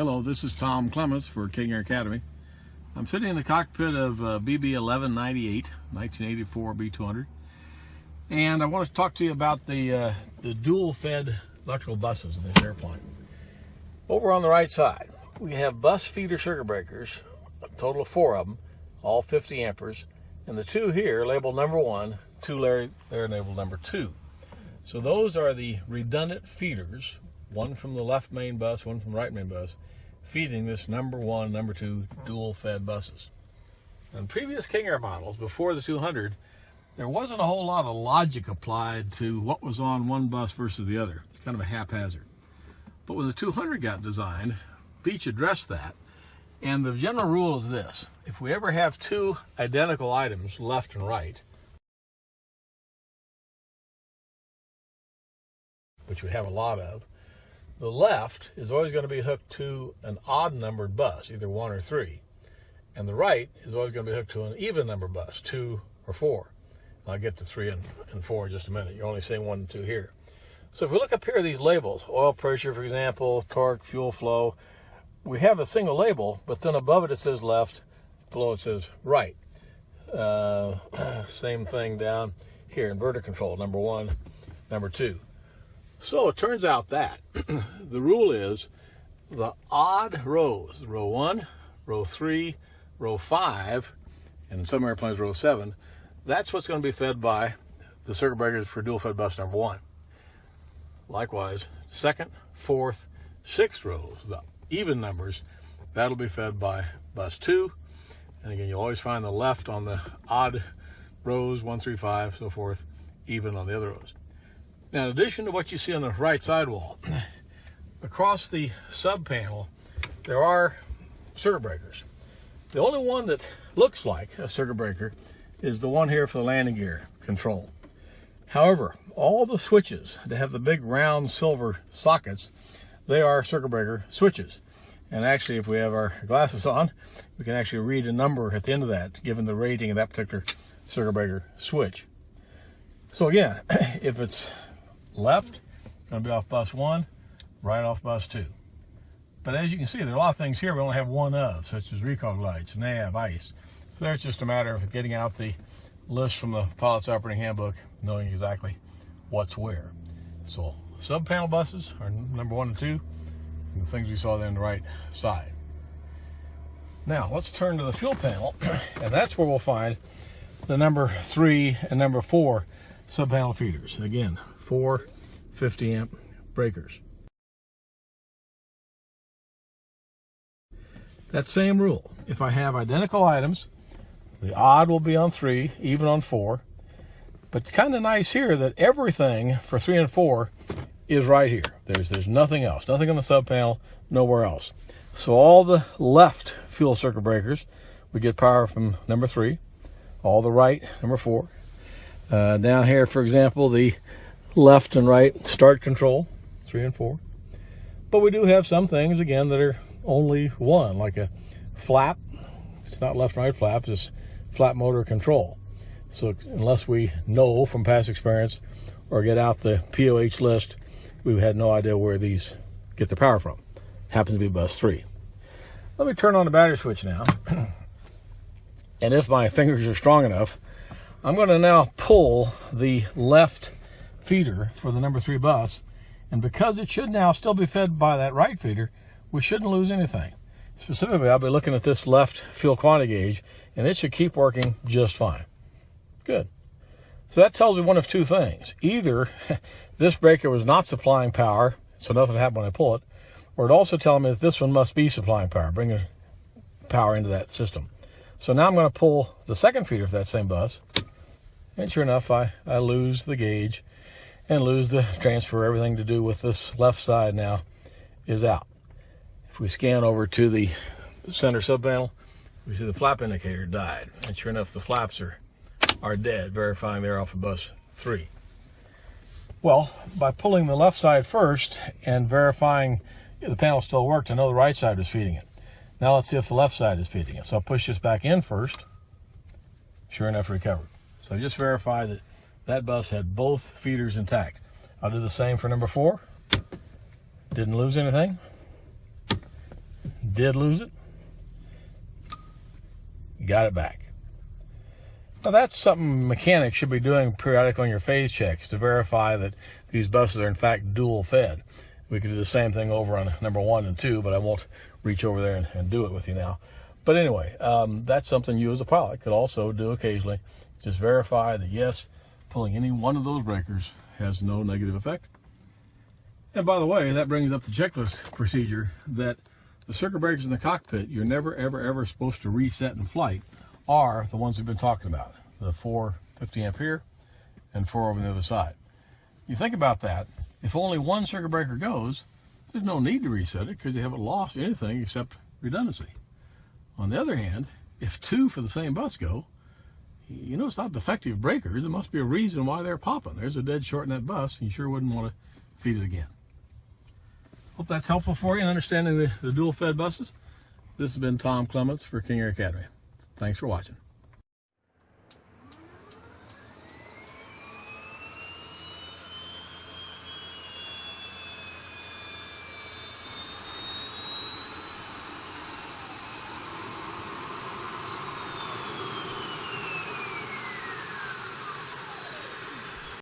Hello, this is Tom Clements for King Air Academy. I'm sitting in the cockpit of BB1198, 1984 B200, and I want to talk to you about the dual-fed electrical buses in this airplane. Over on the right side, we have bus feeder circuit breakers, a total of 4 of them, all 50 amperes, and the 2 here labeled number 1, 2 they're labeled number 2. So those are the redundant feeders, one from the left main bus, one from the right main bus, feeding this number 1, number 2 dual-fed buses. In previous King Air models, before the 200, there wasn't a whole lot of logic applied to what was on one bus versus the other. It's kind of a haphazard. But when the 200 got designed, Beech addressed that, and the general rule is this: if we ever have 2 identical items, left and right, which we have a lot of, the left is always going to be hooked to an odd numbered bus, either 1 or 3. And the right is always going to be hooked to an even numbered bus, 2 or 4. I'll get to 3 and 4 in just a minute. You're only seeing 1 and 2 here. So if we look up here at these labels, oil pressure, for example, torque, fuel flow, we have a single label, but then above it says left, below it says right. Same thing down here, inverter control, number 1, number 2. So it turns out that the rule is the odd rows, row 1, row 3, row 5, and in some airplanes row 7, that's what's going to be fed by the circuit breakers for dual fed bus number 1. Likewise, 2nd, 4th, 6th rows, the even numbers, that'll be fed by bus 2. And again, you'll always find the left on the odd rows, 1, 3, 5, so forth, even on the other rows. Now, in addition to what you see on the right sidewall, across the sub panel, there are circuit breakers. The only one that looks like a circuit breaker is the one here for the landing gear control. However, all the switches that have the big round silver sockets, they are circuit breaker switches. And actually, if we have our glasses on, we can actually read a number at the end of that, given the rating of that particular circuit breaker switch. So again, if it's left, going to be off bus 1, right off bus 2. But as you can see, there are a lot of things here we only have one of, such as recog lights, nav, ice. So there's just a matter of getting out the list from the pilot's operating handbook, knowing exactly what's where. So sub-panel buses are number 1 and 2, and the things we saw there on the right side. Now, let's turn to the fuel panel, and that's where we'll find the number 3 and number 4 sub-panel feeders. Again, 4 50 amp breakers. That same rule. If I have identical items, the odd will be on 3, even on 4. But it's kind of nice here that everything for 3 and 4 is right here. There's nothing else. Nothing on the sub panel, nowhere else. So all the left fuel circuit breakers, we get power from number 3. All the right, number 4. Down here, for example, the left and right start control, 3 and 4. But we do have some things, again, that are only 1, like a flap. It's not left and right flap, it's flap motor control. So unless we know from past experience or get out the POH list, we've had no idea where these get the power from. Happens to be bus 3. Let me turn on the battery switch now. And if my fingers are strong enough, I'm going to now pull the left feeder for the number 3 bus, and because it should now still be fed by that right feeder, we shouldn't lose anything. Specifically, I'll be looking at this left fuel quantity gauge, and it should keep working just fine. Good. So that tells me one of 2 things. Either this breaker was not supplying power, so nothing happened when I pull it, or it also tells me that this one must be supplying power, bringing power into that system. So now I'm going to pull the second feeder for that same bus, and sure enough, I lose the gauge and lose the transfer. Everything to do with this left side now is out. If we scan over to the center sub panel, we see the flap indicator died, and sure enough, the flaps are dead, verifying they're off of bus 3. Well, by pulling the left side first and verifying the panel still worked, I know the right side was feeding it. Now let's see if the left side is feeding it. So I'll push this back in first. Sure enough, recovered. So just verify that that bus had both feeders intact. I'll do the same for number 4. Didn't lose anything. Did lose it. Got it back. Now that's something mechanics should be doing periodically on your phase checks to verify that these buses are in fact dual fed. We could do the same thing over on number 1 and 2, but I won't reach over there and do it with you now. But anyway, that's something you as a pilot could also do occasionally. Just verify that yes, pulling any one of those breakers has no negative effect. And by the way, that brings up the checklist procedure that the circuit breakers in the cockpit you're never, ever, ever supposed to reset in flight are the ones we've been talking about. The 4 50 amp here and 4 over on the other side. You think about that. If only one circuit breaker goes, there's no need to reset it because you haven't lost anything except redundancy. On the other hand, if 2 for the same bus go, you know it's not defective breakers. There must be a reason why they're popping. There's a dead short in that bus, and you sure wouldn't want to feed it again. Hope that's helpful for you in understanding the dual fed buses. This has been Tom Clements for King Air Academy. Thanks for watching.